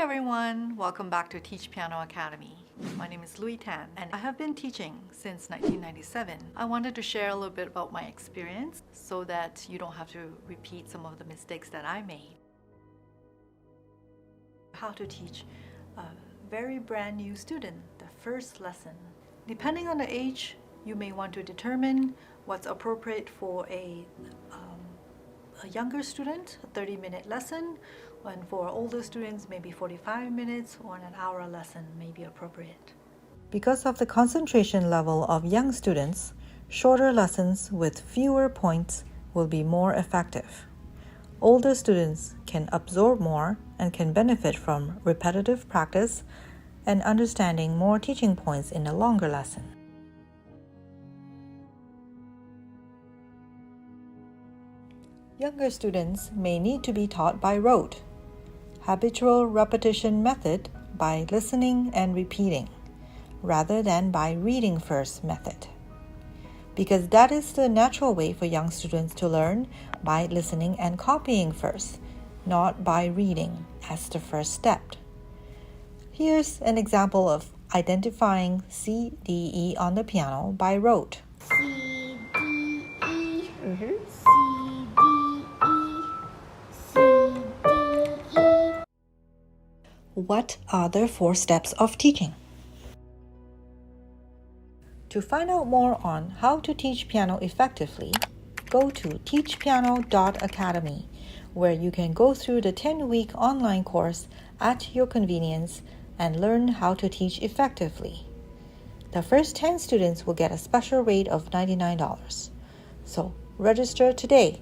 everyone, welcome back to TeachPiano.Academy. My name is Louis Tan and I have been teaching since 1997. I wanted to share a little bit about my experience so that you don't have to repeat some of the mistakes that I made. How to teach a very brand new student the first lesson. Depending on the age, you may want to determine what's appropriate for a younger student, a 30-minute lesson, and for older students, maybe 45 minutes or an hour lesson may be appropriate. Because of the concentration level of young students, shorter lessons with fewer points will be more effective. Older students can absorb more and can benefit from repetitive practice and understanding more teaching points in a longer lesson. Younger students may need to be taught by rote, habitual repetition method by listening and repeating, rather than by reading first method. Because that is the natural way for young students to learn, by listening and copying first, not by reading as the first step. Here's an example of identifying C, D, E on the piano by rote. C, D, E. C, What are the 4 steps of teaching? To find out more on how to teach piano effectively, go to teachpiano.academy, where you can go through the 10-week online course at your convenience and learn how to teach effectively. The first 10 students will get a special rate of $99. So register today